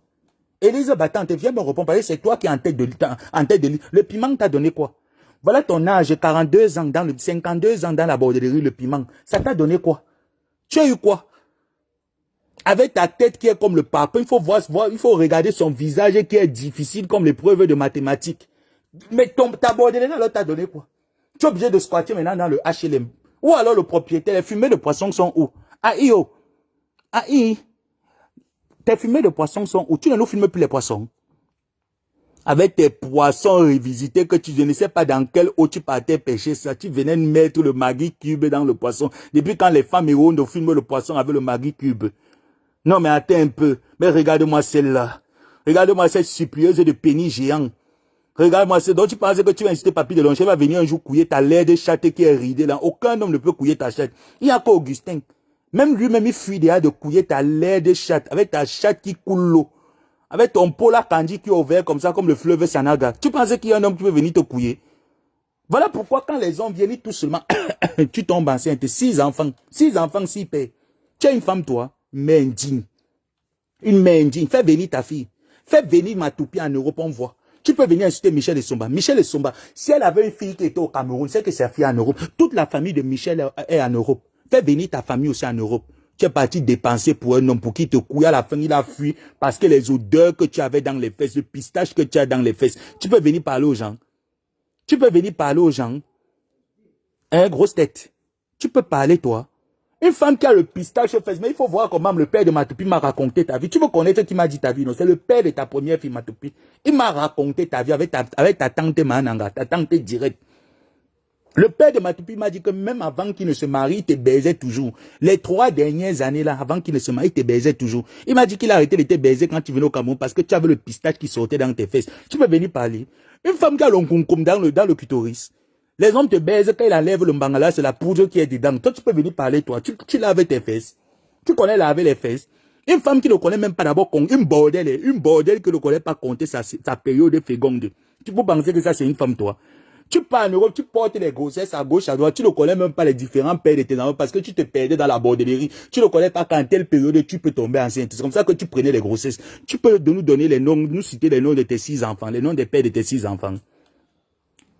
Élise Battante, viens me répondre, parce que c'est toi qui es en tête de l'île. Le piment t'a donné quoi? Voilà ton âge, 42 ans, 52 ans dans la bordellerie, le piment. Ça t'a donné quoi? Tu as eu quoi? Avec ta tête qui est comme le papa, il faut il faut regarder son visage qui est difficile comme l'épreuve de mathématiques. Mais ta bordellerie alors t'a donné quoi? Tu es obligé de squatter maintenant dans le HLM. Ou alors le propriétaire, les fumées de poissons sont où? Aïe, oh. Aïe. Tes fumées de poissons sont où? Tu ne nous filmes plus les poissons. Avec tes poissons revisités que tu ne sais pas dans quelle eau tu partais pêcher ça. Tu venais mettre le Maggi Cube dans le poisson. Depuis quand les femmes héros nous filment le poisson avec le Maggi Cube? Non, mais attends un peu. Mais regarde-moi celle-là. Regarde-moi cette supplieuse de pénis géant. Regarde-moi, c'est donc tu penses que tu vas inciter Papy de Longchamp, va venir un jour couiller ta laide de chatte qui est ridée là. Aucun homme ne peut couiller ta chatte. Il n'y a qu'Augustin. Même lui-même, il fuit déjà de couiller ta laide de chatte, avec ta chatte qui coule l'eau. Avec ton pot là, Kandi qui est ouvert comme ça, comme le fleuve Sanaga. Tu pensais qu'il y a un homme qui veut venir te couiller? Voilà pourquoi quand les hommes viennent tout seulement, tu tombes enceinte. 6 enfants, 6 pères. Tu as une femme, toi, mais indigne. Une mère indigne. Fais venir ta fille. Fais venir ma toupie en Europe, on voit. Tu peux venir insulter Michel Essomba. Michel Essomba, si elle avait une fille qui était au Cameroun, c'est que sa fille est en Europe. Toute la famille de Michel est en Europe. Fais venir ta famille aussi en Europe. Tu es parti dépenser pour un homme pour qui te couille. À la fin, il a fui parce que les odeurs que tu avais dans les fesses, le pistache que tu as dans les fesses, tu peux venir parler aux gens. Tu peux venir parler aux gens. Hein, grosse tête. Tu peux parler, toi. Une femme qui a le pistache aux fesses, mais il faut voir comment le père de Matoupi m'a raconté ta vie. Tu veux connaître qui m'a dit ta vie, non? C'est le père de ta première fille, Matoupi. Il m'a raconté ta vie avec ta tante Mananga, ta tante directe. Le père de Matoupi m'a dit que même avant qu'il ne se marie, il te baisait toujours. Les 3 dernières années là, avant qu'il ne se marie, il te baisait toujours. Il m'a dit qu'il a arrêté de te baiser quand tu venais au Cameroun parce que tu avais le pistache qui sortait dans tes fesses. Tu peux venir parler. Une femme qui a l'onkoum dans le clitoris. Les hommes te baisent quand ils enlèvent le mbangala, c'est la poudre qui est dedans. Toi, tu peux venir parler, toi. Tu laves tes fesses. Tu connais laver les fesses. Une femme qui ne connaît même pas d'abord, une bordelle qui ne connaît pas compter sa période féconde. Tu peux penser que ça, c'est une femme, toi. Tu pars en Europe, tu portes les grossesses à gauche, à droite. Tu ne connais même pas les différents pères de tes enfants parce que tu te perdais dans la bordellerie. Tu ne connais pas qu'en telle période tu peux tomber enceinte. C'est comme ça que tu prenais les grossesses. Tu peux nous donner les noms, nous citer les noms de tes 6 enfants, les noms des pères de tes 6 enfants.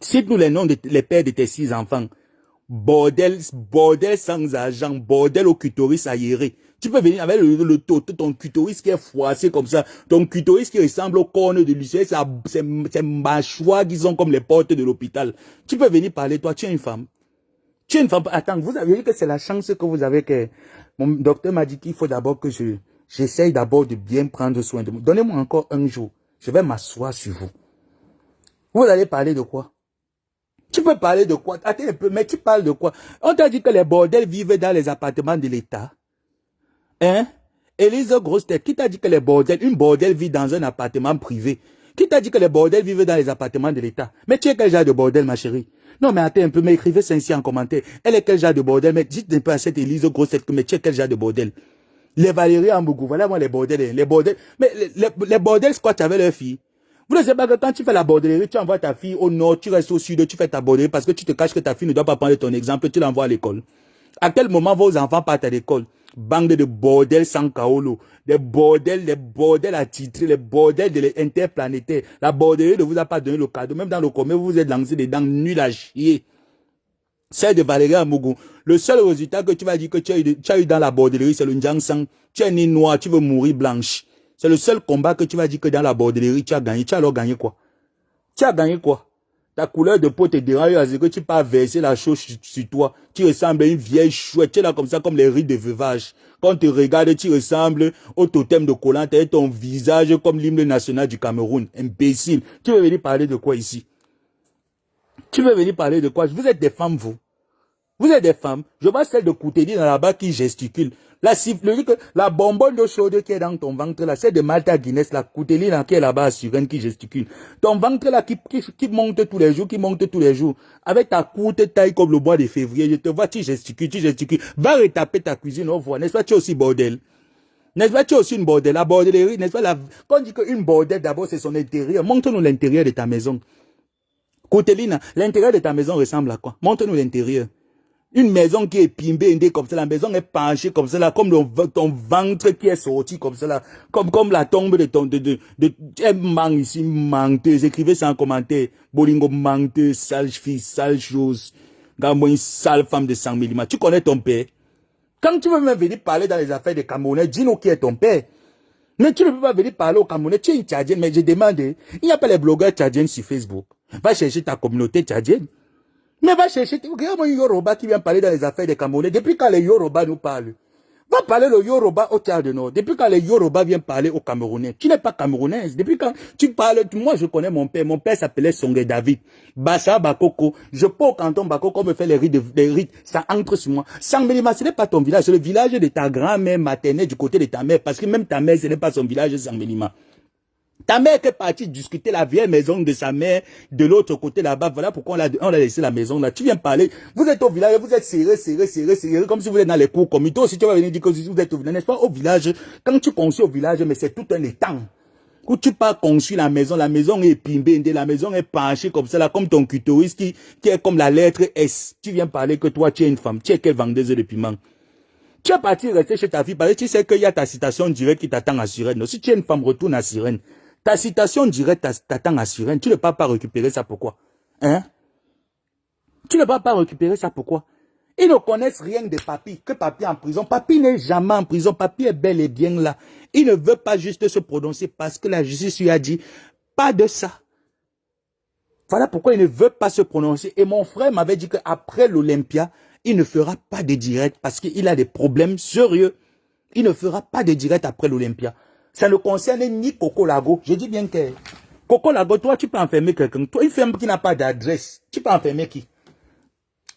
Cite-nous les noms les pères de tes 6 enfants. Bordel sans argent, bordel au clitoris aéré. Tu peux venir avec ton clitoris qui est froissé comme ça, ton clitoris qui ressemble aux cornes de Lucien, c'est mâchoires qui sont comme les portes de l'hôpital. Tu peux venir parler, toi, tu es une femme. Tu es une femme. Attends, vous avez dit que c'est la chance que vous avez que mon docteur m'a dit qu'il faut d'abord que j'essaye d'abord de bien prendre soin de moi. Donnez-moi encore un jour. Je vais m'asseoir sur vous. Vous allez parler de quoi? Tu peux parler de quoi? Attends un peu, mais tu parles de quoi? On t'a dit que les bordels vivent dans les appartements de l'État. Hein? Élise Grosse-Tête, qui t'a dit que une bordel vit dans un appartement privé? Qui t'a dit que les bordels vivent dans les appartements de l'État? Mais tu es quel genre de bordel, ma chérie? Non, mais attends un peu, mais écrivez ça ici en commentaire. Elle est quel genre de bordel? Mais dites un peu à cette Élise Grosse-Tête, mais tu es quel genre de bordel? Les Valérie Ambougou, voilà moi les bordels. Les bordels, mais les bordels squattent avec leurs filles. Vous ne savez pas que quand tu fais la bordellerie, tu envoies ta fille au nord, tu restes au sud, tu fais ta bordellerie parce que tu te caches que ta fille ne doit pas prendre ton exemple, tu l'envoies à l'école. À quel moment vos enfants partent à l'école? Bande de bordels sans kaolo, des bordels attitrés, les bordels de interplanétaires. La bordellerie ne vous a pas donné le cadeau, même dans le commerce, vous vous êtes lancé des dents nulles à chier. Celle de Valérie Amougou. Le seul résultat que tu vas dire que tu as eu dans la bordellerie, c'est le Njangsang. Tu es né noir, tu veux mourir blanche. C'est le seul combat que tu vas dire que dans la bordellerie, tu as gagné. Tu as alors gagné quoi? Tu as gagné quoi? Ta couleur de peau te dérange à ce que tu pas verser la chose sur toi. Tu ressembles à une vieille chouette. Tu es là comme ça, comme les rides de veuvage. Quand tu regardes, tu ressembles au totem de Kolan. Tu as ton visage comme l'hymne national du Cameroun. Imbécile. Tu veux venir parler de quoi ici? Tu veux venir parler de quoi? Vous êtes des femmes, vous. Vous êtes des femmes. Je vois celle de Koutédi dans là-bas qui gesticule. La bonbonne d'eau chaude qui est dans ton ventre là, c'est de Malta Guinness, la Koutédi là, qui est là-bas à Suresnes qui gesticule. Ton ventre là qui monte tous les jours, qui monte tous les jours. Avec ta courte taille comme le bois de février, je te vois, tu gesticules. Va retaper ta cuisine au revoir. N'est-ce pas, tu es aussi bordel? N'est-ce pas, tu es aussi une bordel? La bordellerie, n'est-ce pas, quand on dit qu'une bordel d'abord c'est son intérieur, montre-nous l'intérieur de ta maison. Koutédi là, l'intérieur de ta maison ressemble à quoi? Montre-nous l'intérieur. Une maison qui est pimbée comme ça, la maison est penchée comme ça, là, comme ton ventre qui est sorti comme ça, là, comme la tombe de ton, elle manque ici, menteuse, écrivez ça en commentaire, Bolingo menteuse, sale fille, sale chose, gamin, une sale femme de 100 mm. Tu connais ton père? Quand tu veux même venir parler dans les affaires des Camerounais, dis-nous qui est ton père. Mais tu ne peux pas venir parler aux Camerounais, tu es une Tchadienne, mais je demande, il n'y a pas les blogueurs tchadiennes sur Facebook. Va chercher ta communauté tchadienne. Mais va chercher, regarde un Yoruba qui vient parler dans les affaires des Camerounais. Depuis quand les Yoruba nous parlent? Va parler le Yoruba au Tchad du Nord. Depuis quand les Yoruba viennent parler aux Camerounais? Tu n'es pas camerounaise. Depuis quand tu parles, moi je connais mon père. Mon père s'appelait Songé David. Bassa Bakoko. Je peux au canton Bakoko me faire les rites. Ça entre sur moi. Sangmelima, ce n'est pas ton village. C'est le village de ta grand-mère maternelle du côté de ta mère. Parce que même ta mère, ce n'est pas son village, Sangmelima. Ta mère est partie discuter la vieille maison de sa mère de l'autre côté là-bas. Voilà pourquoi on a laissé la maison là. Tu viens parler. Vous êtes au village, vous êtes serré, comme si vous êtes dans les cours communes. Toi aussi, tu vas venir dire que vous êtes au village. N'est-ce pas? Au village, quand tu construis au village, mais c'est tout un étang. Quand tu pas construit la maison est pimbée, la maison est penchée comme ça, là, comme ton clitoris qui est comme la lettre S. Tu viens parler que toi, tu es une femme. Tu es quelle vendeuse de piment? Tu es parti rester chez ta fille parce que tu sais qu'il y a ta citation directe qui t'attend à Sirène. Si tu es une femme, retourne à Sirène. Ta citation directe t'attend à Sirène. Tu ne peux pas récupérer ça pourquoi? Hein? Tu ne peux pas récupérer ça pourquoi? Ils ne connaissent rien de Papi. Que Papi est en prison. Papi n'est jamais en prison. Papi est bel et bien là. Il ne veut pas juste se prononcer parce que la justice lui a dit pas de ça. Voilà pourquoi il ne veut pas se prononcer. Et mon frère m'avait dit qu'après l'Olympia, il ne fera pas de direct parce qu'il a des problèmes sérieux. Il ne fera pas de direct après l'Olympia. Ça ne concerne ni Coco Lago. Je dis bien que Coco Lago, toi, tu peux enfermer quelqu'un. Toi, une femme qui n'a pas d'adresse, tu peux enfermer qui?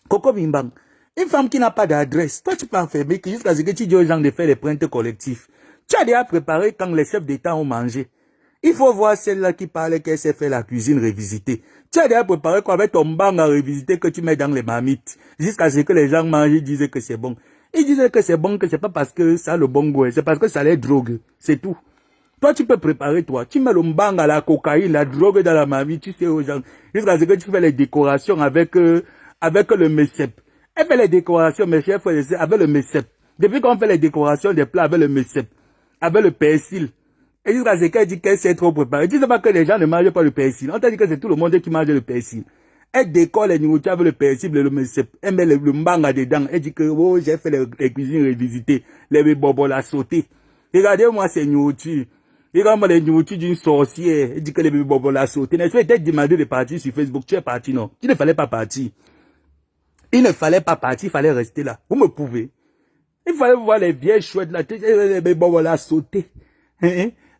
Coco Bimbang. Une femme qui n'a pas d'adresse, toi, tu peux enfermer qui? Jusqu'à ce que tu dis aux gens de faire les plaintes collectifs. Tu as déjà préparé quand les chefs d'État ont mangé. Il faut voir celle-là qui parlait qu'elle s'est fait la cuisine revisitée. Tu as déjà préparé quoi avec ton bang à revisiter que tu mets dans les marmites. Jusqu'à ce que les gens mangent, ils disaient que c'est bon. Ils disaient que c'est bon, que c'est pas parce que ça a le bon goût, c'est parce que ça les drogue. C'est tout. Toi, tu peux préparer, toi. Tu mets le mbang à la cocaïne, la drogue dans la mamie, tu sais aux gens. Jusqu'à ce que tu fais les décorations avec le MECEP. Elle fait les décorations, mes chers frères, avec le MECEP. Depuis qu'on fait les décorations des plats avec le MECEP, avec le persil. Et jusqu'à ce qu'elle dit qu'elle s'est trop préparée. Tu sais pas que les gens ne mangent pas le persil. On t'a dit que c'est tout le monde qui mange le persil. Elle décore les nourritures avec le persil et le MECEP. Elle met le mbanga dedans. Elle dit que, oh, j'ai fait les cuisines revisitées. Les bobola sautés. Regardez-moi ces nourritures. Regarde-moi les nourritures d'une sorcière. Elle dit que les bobola sautés. N'est-ce pas, peut-être demandé de partir sur Facebook. Tu es parti, non? Il ne fallait pas partir. Il ne fallait pas partir. Il fallait rester là. Vous me pouvez. Il fallait voir les vieilles chouettes là. Les bobola sautés.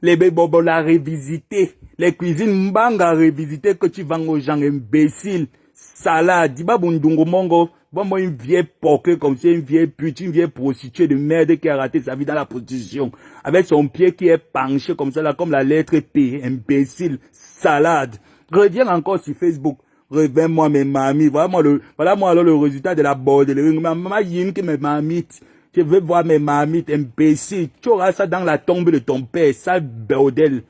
Les bobola revisiter, les cuisines mbanga revisiter que tu vends aux gens imbéciles, salade, diba bundungo mongo, bon moi une vieille porquée comme ça, une vieille pute, une vieille prostituée de merde qui a raté sa vie dans la prostitution, avec son pied qui est penché comme ça là, comme la lettre P, imbécile, salade. Reviens encore sur Facebook, reviens-moi mes mamies, voilà moi alors le résultat de la bordellerie, ma maman yin qui mes mamites. Je veux voir mes marmites, imbéciles. Tu auras ça dans la tombe de ton père, sale bordel.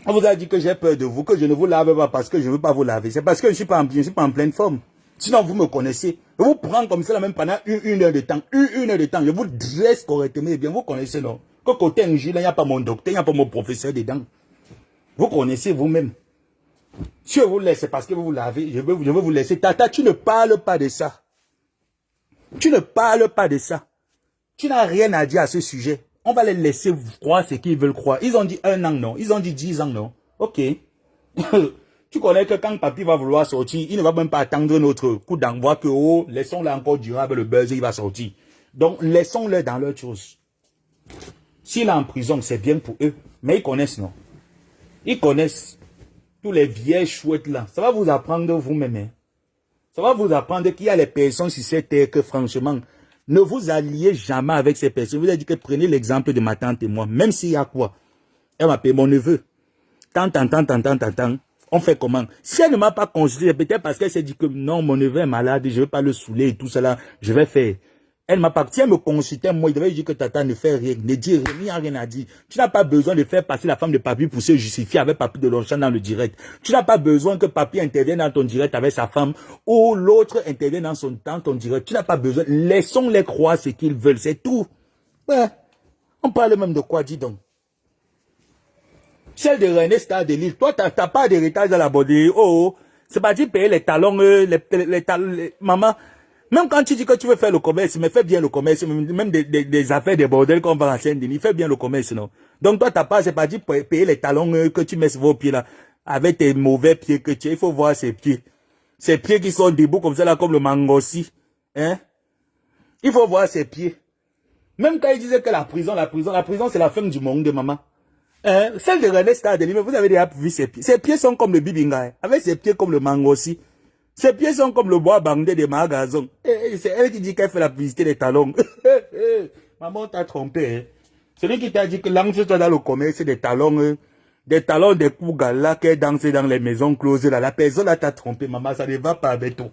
On vous a dit que j'ai peur de vous, que je ne vous lave pas parce que je ne veux pas vous laver. C'est parce que je ne suis pas en pleine forme. Sinon, vous me connaissez. Je vous prends comme ça, même pendant une heure de temps. Une heure de temps. Je vous dresse correctement. Et bien, vous connaissez, non? Que côté un gilet, il n'y a pas mon docteur, il n'y a pas mon professeur dedans. Vous connaissez vous-même. Si je vous laisse, c'est parce que vous vous lavez. Je veux vous laisser. Tata, tu ne parles pas de ça. Tu ne parles pas de ça. Tu n'as rien à dire à ce sujet. On va les laisser croire ce qu'ils veulent croire. Ils ont dit 1 an, non. Ils ont dit 10 ans, non. Ok. Tu connais que quand papy va vouloir sortir, il ne va même pas attendre notre coup d'envoi que, oh, laissons-le encore durable, le buzz, il va sortir. Donc, laissons-le dans leur chose. S'il est en prison, c'est bien pour eux. Mais ils connaissent, non. Ils connaissent tous les vieilles chouettes là. Ça va vous apprendre vous-même. Hein. Ça va vous apprendre qu'il y a les personnes sur cette terre que, franchement, ne vous alliez jamais avec ces personnes. Je vous ai dit que prenez l'exemple de ma tante et moi. Même s'il y a quoi. Elle m'appelle mon neveu. Tant. On fait comment? Si elle ne m'a pas consulté, peut-être parce qu'elle s'est dit que non, mon neveu est malade, je ne vais pas le saouler et tout cela, je vais faire. Elle m'a pas, si elle me consultait, moi, il devait dire que tata ne fait rien, ne dit rien, il n'y a rien à dire. Tu n'as pas besoin de faire passer la femme de papy pour se justifier avec papy de Longchamp dans le direct. Tu n'as pas besoin que papy intervienne dans ton direct avec sa femme ou l'autre intervienne dans ton direct. Tu n'as pas besoin. Laissons-les croire ce qu'ils veulent, c'est tout. Ouais. On parle même de quoi, dis donc? Celle de René Star de Lille, toi, t'as pas d'héritage dans la body. Oh, c'est pas dit payer les talons, les talons, maman. Même quand tu dis que tu veux faire le commerce, mais fais bien le commerce, même des affaires, des bordels qu'on va en Saint-Denis, fais bien le commerce, non? Donc toi, t'as pas, c'est pas dit payer les talons que tu mets sur vos pieds là, avec tes mauvais pieds que tu as. Il faut voir ces pieds. Ces pieds qui sont debout comme ça là, comme le mangossi. Hein? Il faut voir ces pieds. Même quand ils disaient que la prison, c'est la fin du monde, maman. Celle de René Star de Lille, vous avez déjà vu ses pieds. Ses pieds sont comme le bibinga, hein, avec ses pieds comme le mangossi. Ses pieds sont comme le bois bandé des magasins. C'est elle qui dit qu'elle fait la publicité des talons. Maman t'a trompé. Hein. Celui qui t'a dit que lance-toi dans le commerce des talons, des coups galas qu'elle danse dans les maisons closes. Là. La personne là t'a trompé, maman, ça ne va pas avec toi.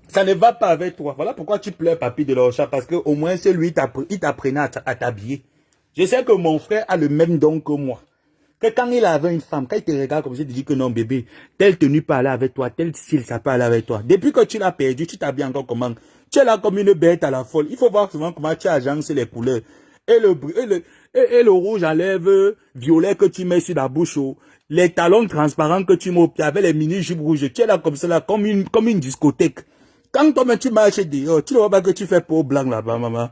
Ça ne va pas avec toi. Voilà pourquoi tu pleures, papy de Longchamp, parce que au moins c'est lui, il t'apprenait à t'habiller. Je sais que mon frère a le même don que moi. Que quand il avait une femme, quand il te regarde comme ça, il te dit que non, bébé, telle tenue peut aller avec toi, tel style, ça peut aller avec toi. Depuis que tu l'as perdu, tu t'habilles encore comment? Tu es là comme une bête à la folle. Il faut voir souvent comment tu agences les couleurs. Et le rouge à lèvres violet que tu mets sur la bouche, les talons transparents que tu mets au pied avec les mini-jupes rouges. Tu es là comme ça, là, comme une discothèque. Quand toi, tu marches dehors, tu ne vois pas que tu fais peau blanc là-bas, maman.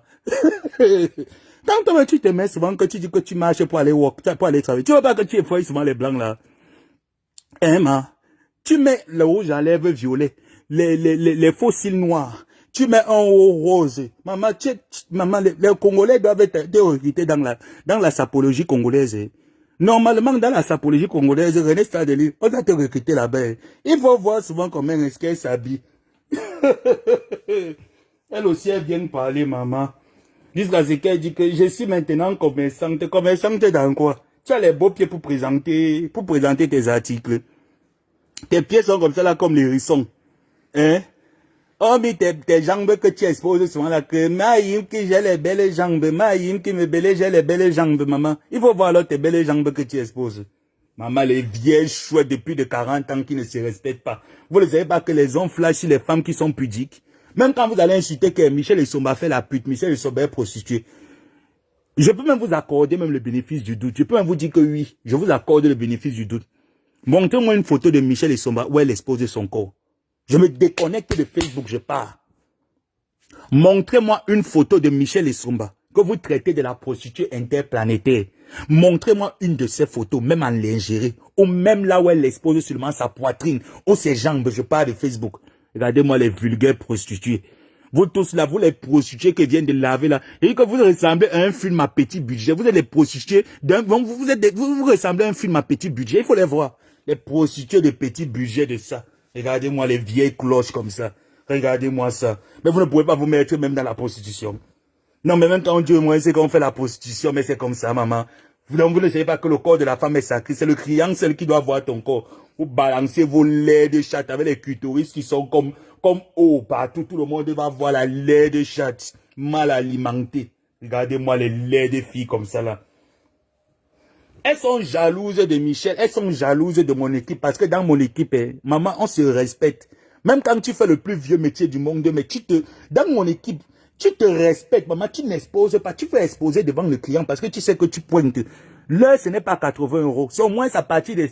Quand toi, tu te mets souvent que tu dis que tu marches pour aller walk, pour aller travailler. Tu vois pas que tu effeuilles souvent les blancs là. Hein, ma? Tu mets le rouge à lèvres violet, les faux cils noirs. Tu mets un haut rose. Maman, les Congolais doivent être recrutés dans la sapologie congolaise. Normalement, dans la sapologie congolaise, René Star de Lille, on va te recruter là-bas. Il faut voir souvent comment est-ce qu'elle s'habille. Elle aussi, elle vient parler, maman. Jusqu'à ce qu'elle dit que je suis maintenant commerçante. Commerçante dans quoi? Tu as les beaux pieds pour présenter tes articles. Tes pieds sont comme ça là, comme les hérissons. Hein? Oh, mais tes jambes que tu exposes souvent là, que Maïm qui j'ai les belles jambes, Maïm qui me belle, j'ai les belles jambes, maman. Il faut voir là tes belles jambes que tu exposes. Maman, les vieilles chouettes depuis de 40 ans qui ne se respectent pas. Vous ne savez pas que les hommes flashent sur les femmes qui sont pudiques. Même quand vous allez insulter que Michel Essomba fait la pute, Michel Essomba est prostituée. Je peux même vous accorder même le bénéfice du doute. Je peux même vous dire que oui, je vous accorde le bénéfice du doute. Montrez-moi une photo de Michel Essomba où elle expose son corps. Je me déconnecte de Facebook, je pars. Montrez-moi une photo de Michel Essomba que vous traitez de la prostituée interplanétaire. Montrez-moi une de ces photos, même en lingerie, ou même là où elle expose seulement sa poitrine, ou ses jambes, je parle de Facebook. Regardez-moi les vulgaires prostituées. Vous tous là, vous les prostituées qui viennent de laver là, et que vous ressemblez à un film à petit budget. Vous êtes les prostituées, vous ressemblez à un film à petit budget, il faut les voir. Les prostituées de petit budget de ça. Regardez-moi les vieilles cloches comme ça. Regardez-moi ça. Mais vous ne pouvez pas vous mettre même dans la prostitution. Non, mais même quand Dieu moi, c'est qu'on fait la prostitution, mais c'est comme ça, maman. Donc, vous ne savez pas que le corps de la femme est sacré. C'est le client, seul qui doit voir ton corps. Vous balancez vos laits de chatte avec les clitoris qui sont comme haut partout. Tout le monde va voir la lait de chatte mal alimentée. Regardez-moi les laits de filles comme ça, là. Elles sont jalouses de Michel. Elles sont jalouses de mon équipe. Parce que dans mon équipe, maman, on se respecte. Même quand tu fais le plus vieux métier du monde, mais dans mon équipe, tu te respectes, maman, tu n'exposes pas, tu peux exposer devant le client parce que tu sais que tu pointes. L'heure, ce n'est pas 80 euros. C'est au moins à partir de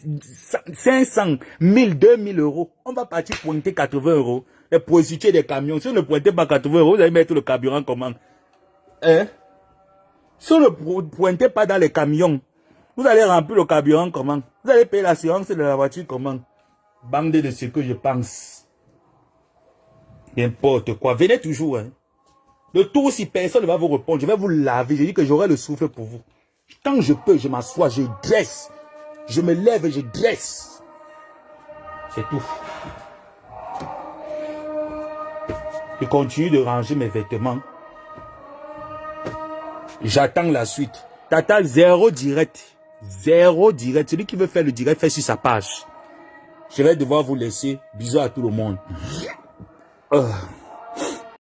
500, 1000, 2000 euros. On va partir pointer 80 euros. Les prostituées des camions, si vous ne pointez pas 80 euros, vous allez mettre le carburant comment? Hein? Si on ne pointez pas dans les camions, vous allez remplir le carburant comment? Vous allez payer l'assurance de la voiture comment? Bande de ce que je pense. N'importe quoi. Venez toujours. Hein. Le tour, si personne ne va vous répondre, je vais vous laver. Je dis que j'aurai le souffle pour vous. Quand je peux, je m'assois, je dresse. Je me lève et je dresse. C'est tout. Je continue de ranger mes vêtements. J'attends la suite. Tata, zéro direct. Zéro direct. Celui qui veut faire le direct, fait sur sa page. Je vais devoir vous laisser. Bisous à tout le monde.